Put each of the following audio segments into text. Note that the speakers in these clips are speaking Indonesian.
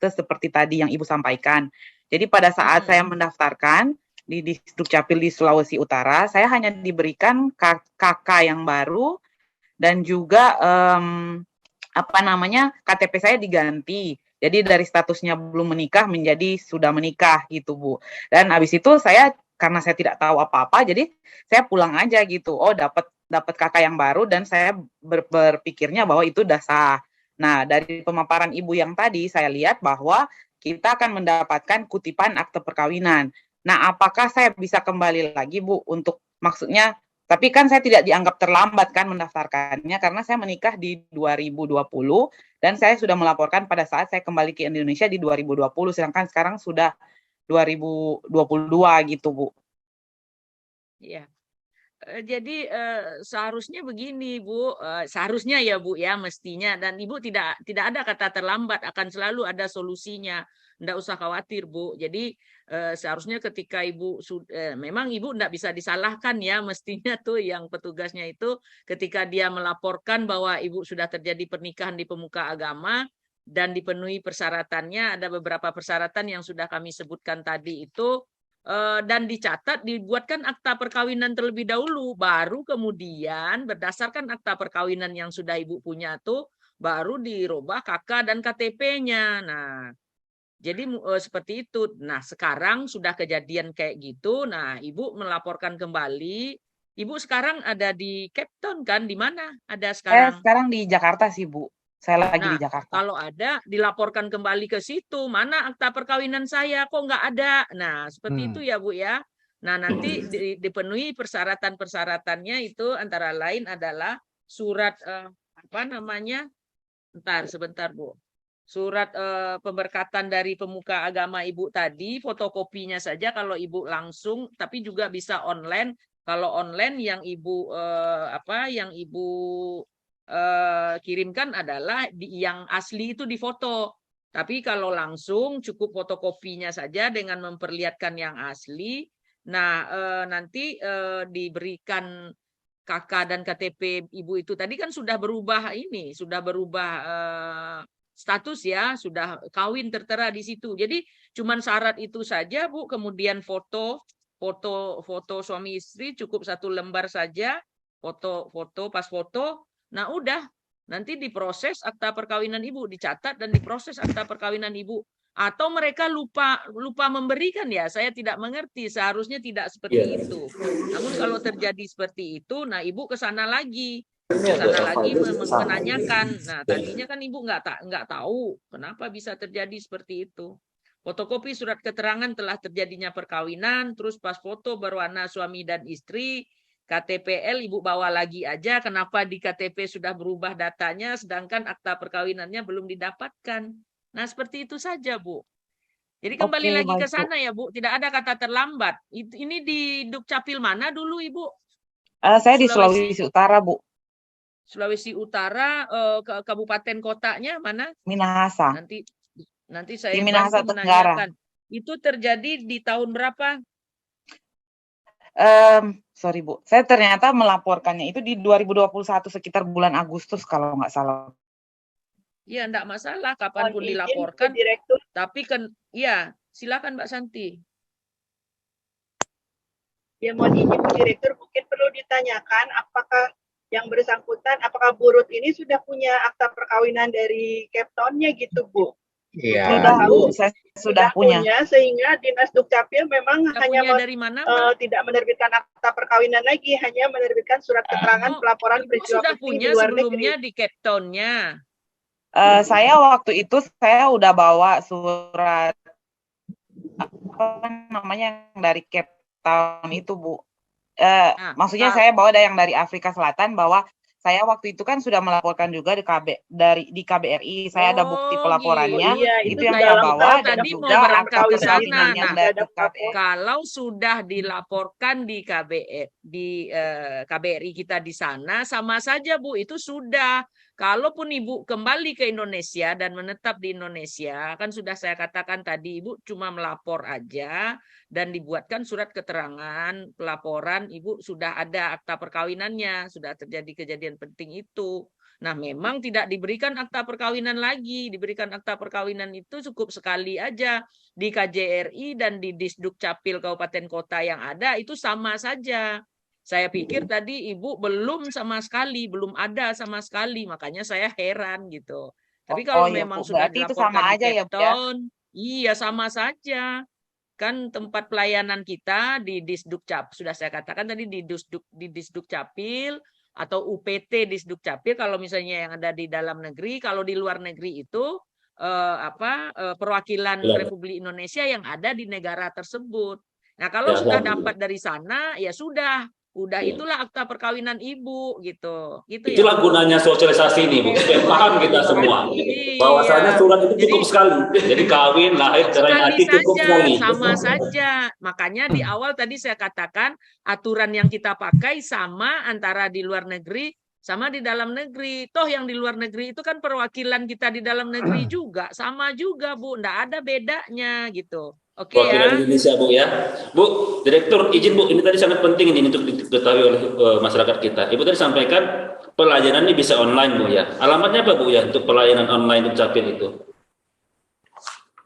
akte seperti tadi yang Ibu sampaikan. Jadi pada saat saya mendaftarkan di Dukcapil di Sulawesi Utara, saya hanya diberikan KK yang baru dan juga KTP saya diganti. Jadi dari statusnya belum menikah menjadi sudah menikah gitu, Bu. Dan habis itu karena saya tidak tahu apa-apa, jadi saya pulang aja gitu. Oh, dapat kakak yang baru dan saya berpikirnya bahwa itu udah sah. Nah, dari pemaparan Ibu yang tadi saya lihat bahwa kita akan mendapatkan kutipan akte perkawinan. Nah, apakah saya bisa kembali lagi, Bu, untuk maksudnya tapi kan saya tidak dianggap terlambat kan mendaftarkannya karena saya menikah di 2020 dan saya sudah melaporkan pada saat saya kembali ke Indonesia di 2020 sedangkan sekarang sudah 2022 gitu, Bu. Iya. Jadi seharusnya begini, Bu. Seharusnya ya, Bu ya, mestinya, dan Ibu tidak ada kata terlambat, akan selalu ada solusinya. Nggak usah khawatir, Bu. Jadi seharusnya ketika Ibu memang Ibu nggak bisa disalahkan ya, mestinya tuh yang petugasnya itu ketika dia melaporkan bahwa Ibu sudah terjadi pernikahan di pemuka agama dan dipenuhi persyaratannya, ada beberapa persyaratan yang sudah kami sebutkan tadi itu, dan dicatat, dibuatkan akta perkawinan terlebih dahulu, baru kemudian berdasarkan akta perkawinan yang sudah Ibu punya tuh, baru dirubah KK dan KTP-nya. Nah, jadi seperti itu. Nah, sekarang sudah kejadian kayak gitu. Nah, Ibu melaporkan kembali. Ibu sekarang ada di Cape Town kan? Di mana ada Saya sekarang? sekarang di Jakarta sih, Bu. Saya lagi Nah, di Jakarta. kalau ada, dilaporkan kembali ke situ. Mana akta perkawinan saya? Kok nggak ada? Nah, seperti itu ya, Bu ya. Nah, nanti dipenuhi persyaratan-persyaratannya itu antara lain adalah surat sebentar, Bu. Surat pemberkatan dari pemuka agama Ibu tadi, fotokopinya saja kalau Ibu langsung, tapi juga bisa online. Kalau online yang Ibu kirimkan adalah yang asli itu difoto. Tapi kalau langsung cukup fotokopinya saja dengan memperlihatkan yang asli. Nah, nanti diberikan KK dan KTP Ibu itu tadi kan sudah berubah status ya, sudah kawin tertera di situ. Jadi cuman syarat itu saja, Bu, kemudian foto suami istri cukup 1 lembar saja, pas foto. Nah, udah nanti diproses akta perkawinan Ibu, dicatat dan diproses akta perkawinan Ibu. Atau mereka lupa memberikan ya, saya tidak mengerti, seharusnya tidak seperti itu. Namun kalau terjadi seperti itu, nah Ibu ke sana lagi menanyakan. Nah, tadinya kan Ibu nggak tahu kenapa bisa terjadi seperti itu. Fotokopi surat keterangan telah terjadinya perkawinan, terus pas foto berwarna suami dan istri, KTPL Ibu bawa lagi aja, kenapa di KTP sudah berubah datanya, sedangkan akta perkawinannya belum didapatkan. Nah, seperti itu saja, Bu. Jadi kembali Oke, lagi ke baik, Bu. sana ya, Bu. Tidak ada kata terlambat. Ini di Dukcapil mana dulu, Ibu? Saya di Sulawesi Utara, Bu. Sulawesi Utara, ke kabupaten kotanya mana? Minahasa. Nanti Di saya Minahasa bantu Tenggara. menanyakan. Itu terjadi di tahun berapa? Sorry, Bu. Saya ternyata melaporkannya itu di 2021 sekitar bulan Agustus kalau nggak salah. Ya, enggak masalah Mohon kapanpun izin ke dilaporkan. Direktur. Tapi kan, ya, silakan Mbak Santi. Ya, mohon izin Bu Direktur, mungkin perlu ditanyakan apakah yang bersangkutan, apakah Bu Ruth ini sudah punya akta perkawinan dari Cape Town-nya gitu, Bu? Iya, sudah, Bu. Saya sudah punya. Sehingga Dinas Dukcapil memang hanya dari mana, tidak menerbitkan akta perkawinan lagi, hanya menerbitkan surat keterangan pelaporan peristiwa sudah penting punya di luar sebelumnya negeri. di Cape Town-nya. Saya waktu itu udah bawa surat dari Cape Town itu, Bu. Maksudnya saya bawa yang dari Afrika Selatan bahwa saya waktu itu kan sudah melaporkan juga di KBRI. Saya ada bukti pelaporannya. Itu yang saya bawa dan juga akta perkawinan yang dari KBRI. Kalau sudah dilaporkan di KBRI kita di sana, sama saja, Bu, itu sudah. Kalaupun Ibu kembali ke Indonesia dan menetap di Indonesia, kan sudah saya katakan tadi, Ibu cuma melapor aja dan dibuatkan surat keterangan pelaporan, Ibu sudah ada akta perkawinannya, sudah terjadi kejadian penting itu. Nah, memang tidak diberikan akta perkawinan lagi. Diberikan akta perkawinan itu cukup sekali aja di KJRI dan di Disduk Capil Kabupaten Kota yang ada itu sama saja. Saya pikir tadi Ibu belum sama sekali, belum ada sama sekali. Makanya saya heran gitu. Tapi Oh kalau ya Bu, memang sudah berarti itu sama dilaporkan di aja ya Bu ya? Kepton, iya sama saja. Kan tempat pelayanan kita di Disduk Cap sudah saya katakan tadi di Disduk Capil atau UPT Disduk Capil kalau misalnya yang ada di dalam negeri, kalau di luar negeri itu perwakilan Ya, Republik Indonesia yang ada di negara tersebut. Nah, kalau ya, sudah ya. dapat dari sana ya sudah itulah akta perkawinan Ibu gitu. Gitu ya, Itulah Bu. gunanya sosialisasi ini, Bu. Supaya paham kita semua. Bahwasanya Iya. surat itu Jadi cukup sekali. Jadi kawin, lahir, cerai sekali mati cukup saja, sekali. sama saja. Makanya di awal tadi saya katakan aturan yang kita pakai sama antara di luar negeri sama di dalam negeri. Toh yang di luar negeri itu kan perwakilan kita di dalam negeri juga, sama juga Bu, nggak ada bedanya gitu. Oke Perwakilan ya. Indonesia, Bu ya. Bu, Direktur, izin Bu, ini tadi sangat penting ini untuk diketahui oleh masyarakat kita. Ibu tadi sampaikan pelayanan ini bisa online, Bu ya. Alamatnya apa, Bu ya, untuk pelayanan online untuk Capil itu?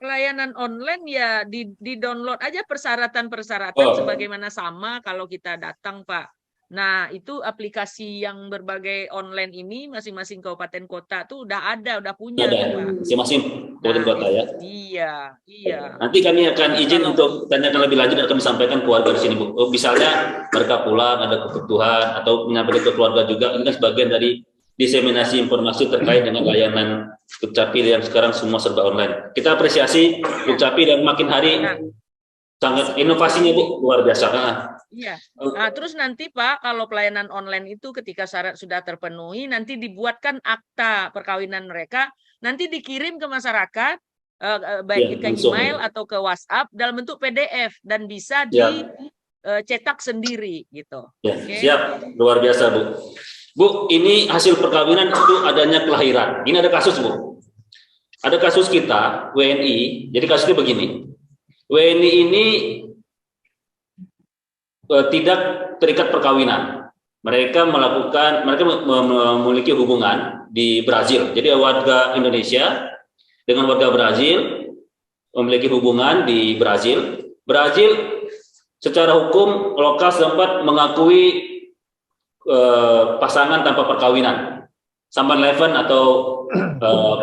Pelayanan online ya di-download aja persyaratan-persyaratan Oh, sebagaimana sama kalau kita datang, Pak. Nah, itu aplikasi yang berbagai online ini masing-masing kabupaten kota tuh udah punya ada. tuh, Pak. Masing-masing kabupaten Nah, kota ya. iya. Nanti kami akan Jadi izin kalau untuk tanyakan lebih lanjut dan kami sampaikan keluarga di sini, Bu. Misalnya mereka pulang ada kebutuhan atau menyampaikan ke keluarga juga, ini kan sebagian dari diseminasi informasi terkait dengan layanan Dukcapil yang sekarang semua serba online. Kita apresiasi Dukcapil yang makin hari Nah, sangat inovasinya, Bu, luar biasa. iya. Nah, terus nanti Pak, kalau pelayanan online itu ketika syarat sudah terpenuhi, nanti dibuatkan akta perkawinan mereka, nanti dikirim ke masyarakat, baik ke langsung. email atau ke WhatsApp dalam bentuk PDF dan bisa Ya. dicetak sendiri gitu. Ya, Oke. siap, luar biasa, Bu. Bu, ini hasil perkawinan itu adanya kelahiran. Ini ada kasus, Bu. Ada kasus kita, WNI, jadi kasusnya begini. WNI ini tidak terikat perkawinan. Mereka memiliki hubungan di Brazil. Jadi warga Indonesia dengan warga Brazil memiliki hubungan di Brazil. Brazil secara hukum lokal sempat mengakui pasangan tanpa perkawinan, samban leven atau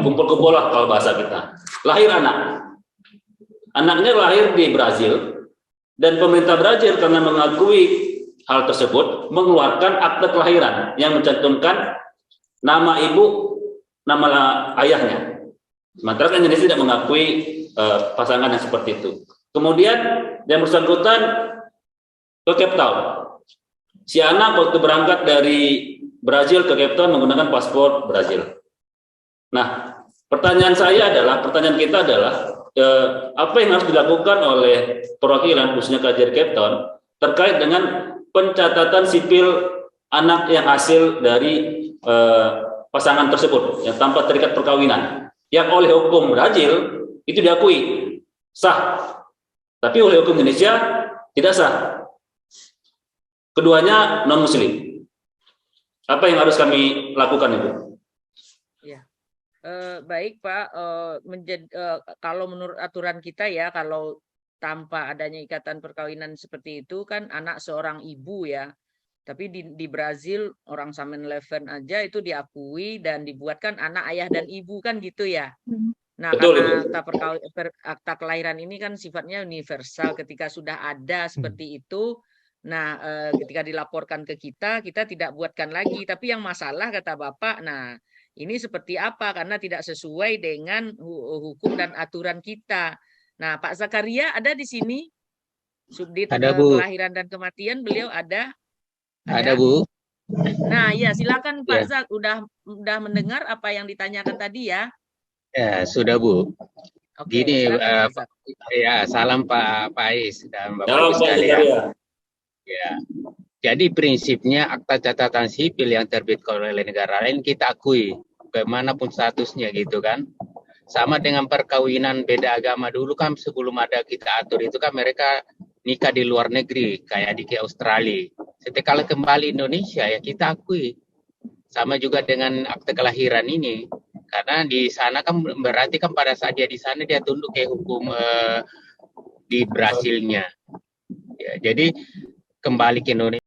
kumpul-kumpul lah kalau bahasa kita. Lahir anaknya lahir di Brazil dan pemerintah Brazil karena mengakui hal tersebut mengeluarkan akte kelahiran yang mencantumkan nama ibu, nama ayahnya. Sementara Indonesia tidak mengakui pasangan yang seperti itu. Kemudian yang bersangkutan ke Cape Town. Si anak waktu berangkat dari Brazil ke Cape Town menggunakan paspor Brazil. Nah, pertanyaan kita adalah apa yang harus dilakukan oleh perwakilan khususnya KJRI Cape Town terkait dengan pencatatan sipil anak yang hasil dari pasangan tersebut yang tanpa terikat perkawinan, yang oleh hukum Brazil itu diakui sah, tapi oleh hukum Indonesia tidak sah. Keduanya non-muslim. Apa yang harus kami lakukan, Ibu? Ya. Baik Pak, kalau menurut aturan kita ya, kalau tanpa adanya ikatan perkawinan seperti itu kan anak seorang ibu ya. Tapi di Brazil orang Samen Leven aja itu diakui dan dibuatkan anak ayah dan ibu kan gitu ya. Nah, Betul, karena Ibu. akta kelahiran ini kan sifatnya universal, ketika sudah ada seperti itu, nah ketika dilaporkan ke kita tidak buatkan lagi. Tapi yang masalah kata Bapak, nah ini seperti apa? Karena tidak sesuai dengan hukum dan aturan kita. Nah, Pak Zakaria ada di sini? Subdit Kelahiran dan Kematian, beliau ada? Ada, Bu. Nah, ya silakan Pak Ya. Zak, udah mendengar apa yang ditanyakan tadi ya? Ya, sudah, Bu. Oke, Gini, silakan Pak Zak. ya, salam Pak Ais dan Bapak Halo, Ibu Pak sekalian. Zakaria. Ya. Jadi prinsipnya akta catatan sipil yang terbitkan oleh negara lain kita akui, bagaimanapun statusnya gitu kan. Sama dengan perkawinan beda agama dulu kan sebelum ada kita atur itu kan mereka nikah di luar negeri kayak di Australia. Setelah kembali Indonesia ya kita akui. Sama juga dengan akte kelahiran ini, karena di sana kan berarti kan pada saat dia di sana dia tunduk ke hukum di Brasilnya. Ya, jadi kembali ke Indonesia.